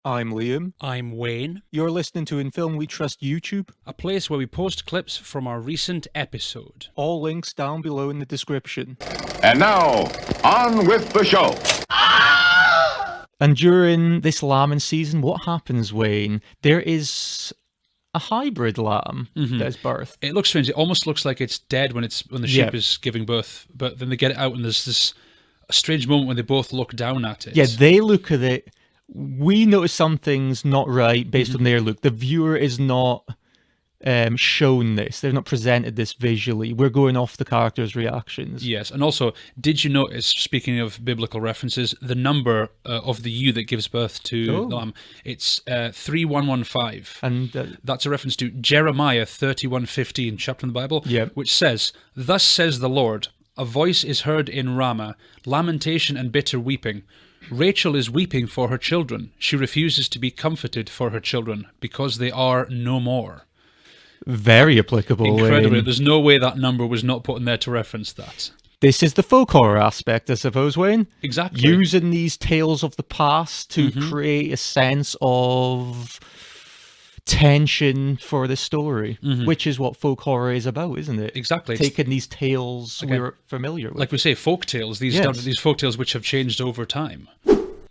I'm Liam. I'm Wayne, You're listening to In Film We Trust YouTube. a place where we post clips from our recent episode. All links down below in the description. And now, on with the show. And during this lambing season, what happens, Wayne? There is a hybrid lamb that is birthed. It looks strange. It almost looks like it's dead when the sheep is giving birth, but then they get it out and there's this strange moment when they both look down at it. Yeah, they look at it. We notice something's not right based on their look. The viewer is not shown this. They're not presented this visually. We're going off the characters' reactions. Yes, and also, did you notice, speaking of biblical references, the number of the ewe that gives birth to the lamb? It's 3115. And that's a reference to Jeremiah 31:15, chapter in the Bible, Yep. which says, "Thus says the Lord, a voice is heard in Ramah, lamentation and bitter weeping. Rachel is weeping for her children. She refuses to be comforted for her children, because they are no more." very applicable. Incredibly. Wayne. There's no way that number was not put in there to reference that. This is the folk horror aspect, I suppose, Wayne. Exactly. Using these tales of the past to create a sense of tension for the story, which is what folk horror is about, isn't it? Exactly. Taking these tales we're familiar with. Like we say, folk tales, these folk tales which have changed over time.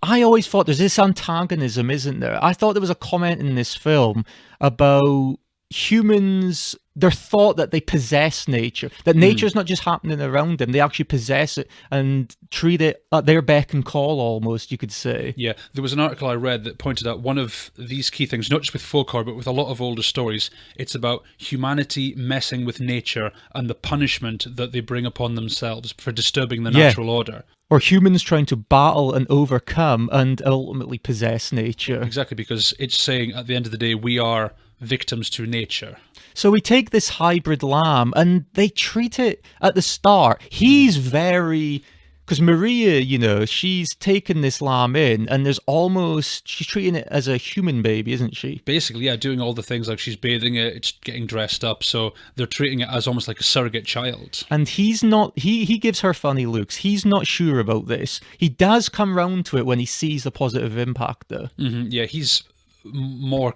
I always thought there's this antagonism, isn't there? I thought there was a comment in this film about humans, their thought that they possess nature, that nature's not just happening around them, they actually possess it and treat it at their beck and call almost, you could say. Yeah, there was an article I read that pointed out one of these key things, not just with folk horror, but with a lot of older stories. It's about humanity messing with nature and the punishment that they bring upon themselves for disturbing the natural order. Or humans trying to battle and overcome and ultimately possess nature. Exactly, because it's saying at the end of the day, we are victims to nature. So we take this hybrid lamb and they treat it at the start. He's very... Because Maria, you know, she's taken this lamb in and there's almost... She's treating it as a human baby, isn't she? Basically, yeah, doing all the things like she's bathing it, it's getting dressed up, so they're treating it as almost like a surrogate child. And he's not... He gives her funny looks. He's not sure about this. He does come round to it when he sees the positive impact, though. Yeah, he's more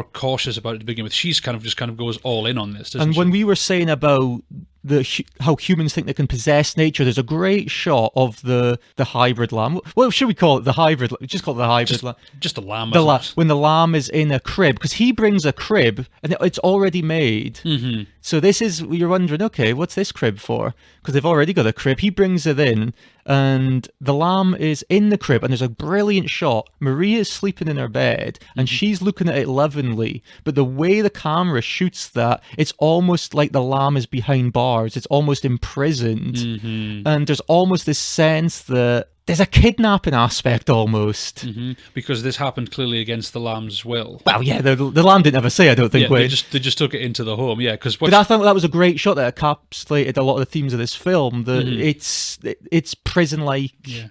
cautious about it to begin with. She's kind of goes all in on this, doesn't And she? when we were saying about how humans think they can possess nature, there's a great shot of the hybrid lamb. Well, should we call it the hybrid? Just call it the hybrid lamb. Just a lamb. When the lamb is in a crib, because he brings a crib and it's already made. So this is, you're wondering, okay, what's this crib for? Because they've already got a crib. He brings it in and the lamb is in the crib and there's a brilliant shot. Maria is sleeping in her bed and she's looking at it lovingly, but the way the camera shoots that, it's almost like the lamb is behind bars. It's almost imprisoned. And there's almost this sense that there's a kidnapping aspect almost. Because this happened clearly against the lamb's will. Well, yeah, the lamb didn't ever say, I don't think. Yeah, they just took it into the home. Yeah, because but I thought that was a great shot that encapsulated a lot of the themes of this film. That it's prison-like. Yeah.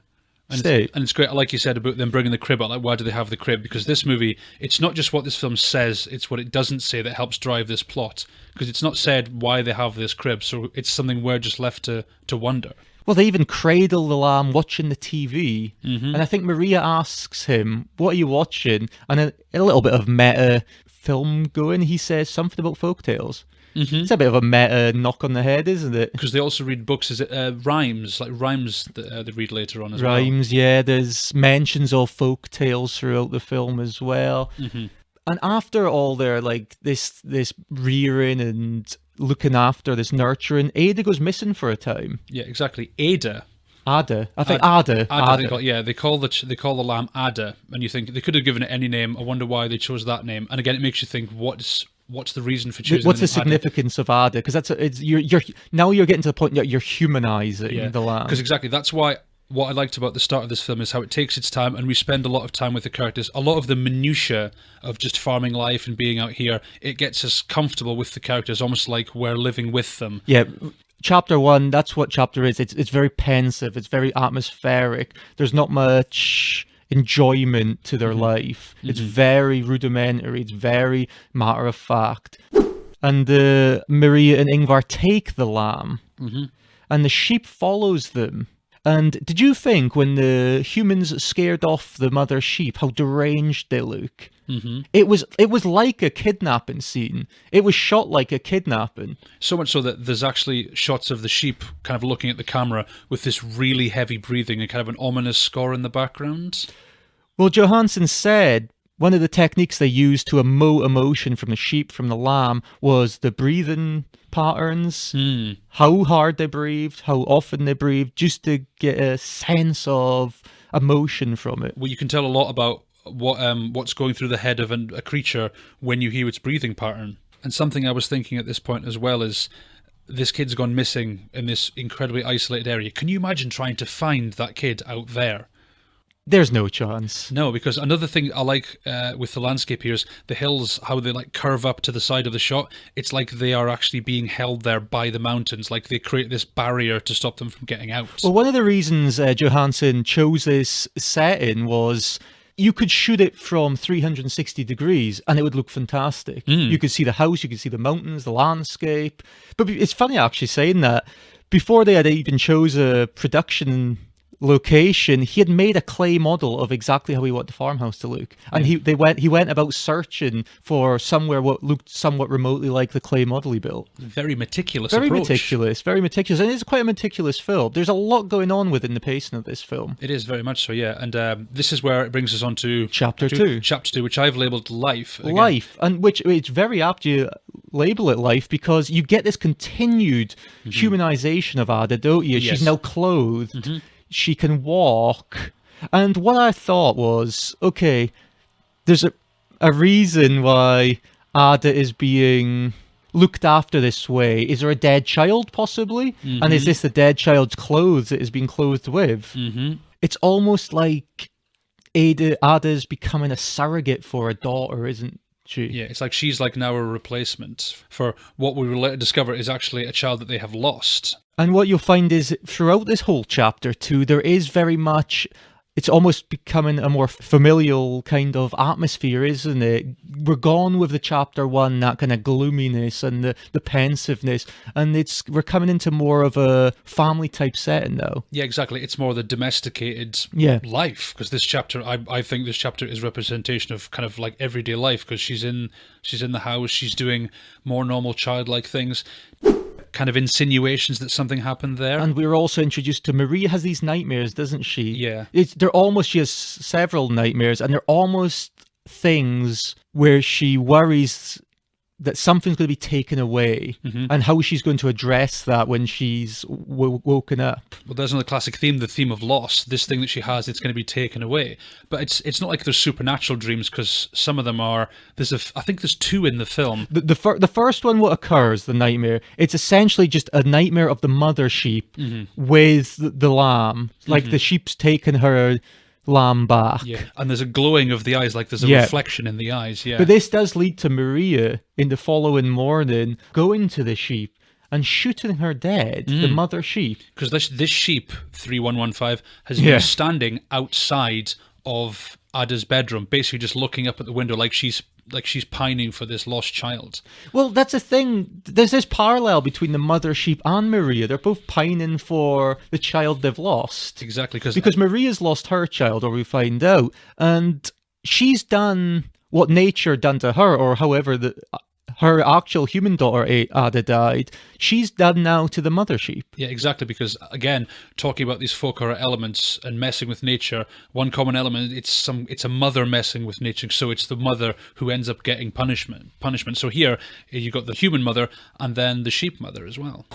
And it's great, like you said, about them bringing the crib out. Like, why do they have the crib? Because this movie, it's not just what this film says, it's what it doesn't say that helps drive this plot. Because it's not said why they have this crib, so it's something we're just left to wonder. Well, they even cradle the lamb watching the TV. And I think Maria asks him, what are you watching? And a little bit of meta film going, he says something about folktales. It's a bit of a meta knock on the head, isn't it? Because they also read books, is it rhymes? Like rhymes that they read later on as well. Rhymes, yeah. There's mentions of folk tales throughout the film as well. And after all their, like, this rearing and looking after, this nurturing, Ada goes missing for a time. Yeah, exactly. Ada. Ada. I think Ada. They call the lamb Ada, and you think they could have given it any name. I wonder why they chose that name. And again, it makes you think, what's the reason for choosing? What's the significance of Ada? Because you're now getting to the point that you're humanizing the lamb. Because exactly, that's why. What I liked about the start of this film is how it takes its time, and we spend a lot of time with the characters. A lot of the minutiae of just farming life and being out here, it gets us comfortable with the characters, almost like we're living with them. Yeah. Chapter 1, that's what chapter is. It's very pensive. It's very atmospheric. There's not much enjoyment to their life. It's very rudimentary. It's very matter of fact. And Maria and Ingvar take the lamb, and the sheep follows them. And did you think when the humans scared off the mother sheep how deranged they look? Mm-hmm. It was like a kidnapping scene. It was shot like a kidnapping. So much so that there's actually shots of the sheep kind of looking at the camera with this really heavy breathing and kind of an ominous score in the background. Well, Johansson said one of the techniques they used to emote emotion from the sheep, from the lamb, was the breathing patterns, how hard they breathed, how often they breathed, just to get a sense of emotion from it. Well, you can tell a lot about what's going through the head of a creature when you hear its breathing pattern. And something I was thinking at this point as well is this kid's gone missing in this incredibly isolated area. Can you imagine trying to find that kid out there? There's no chance. No, because another thing I like with the landscape here is the hills, how they like curve up to the side of the shot. It's like they are actually being held there by the mountains, like they create this barrier to stop them from getting out. Well, one of the reasons Johansson chose this setting was you could shoot it from 360 degrees and it would look fantastic. You could see the house, you could see the mountains, the landscape. But it's funny actually saying that. Before they had even chose a production location, he had made a clay model of exactly how he wanted the farmhouse to look, and he went about searching for somewhere what looked somewhat remotely like the clay model he built. Very meticulous very approach. Very meticulous, and it's quite a meticulous film. There's a lot going on within the pacing of this film. It is very much so, yeah. And this is where it brings us on to Chapter 2, which I've labelled Life again. Life, and which it's very apt you label it Life, because you get this continued humanization of Ada, don't you? Yes. She's now clothed. She can walk. And what I thought was, okay, there's a reason why Ada is being looked after this way. Is there a dead child, possibly? And is this the dead child's clothes it is being clothed with? It's almost like Ada's becoming a surrogate for a daughter, isn't she? Yeah, it's like she's like now a replacement for what we will later discover is actually a child that they have lost. And what you'll find is throughout this whole chapter too, there is very much, it's almost becoming a more familial kind of atmosphere, isn't it? We're gone with the chapter 1, that kind of gloominess and the pensiveness, and we're coming into more of a family type setting now. Yeah, exactly. It's more the domesticated life, because this chapter, I think this chapter is representation of kind of like everyday life, because she's in the house, she's doing more normal childlike things. Kind of insinuations that something happened there. And we were also introduced to Maria has these nightmares, doesn't she? Yeah. She has several nightmares, and they're almost things where she worries that something's going to be taken away, and how she's going to address that when she's woken up. Well, there's another classic theme, the theme of loss. This thing that she has, it's going to be taken away. But it's not like there's supernatural dreams, because some of them are. I think there's 2 in the film. The first one, what occurs, the nightmare, it's essentially just a nightmare of the mother sheep with the lamb. Like the sheep's taken her lamb back. Yeah, and there's a glowing of the eyes, like there's a reflection in the eyes, yeah. But this does lead to Maria, in the following morning, going to the sheep and shooting her dead, the mother sheep. Because this sheep, 3115, has been standing outside of Ada's bedroom, basically just looking up at the window like she's pining for this lost child. Well, that's the thing. There's this parallel between the mother sheep and Maria. They're both pining for the child they've lost. Exactly. Because Maria's lost her child, or we find out, and she's done what nature done to her, or however her actual human daughter Ada died, she's done now to the mother sheep. Yeah, exactly, because again, talking about these folk horror elements and messing with nature, one common element, it's a mother messing with nature, so it's the mother who ends up getting punishment. So here, you got the human mother and then the sheep mother as well.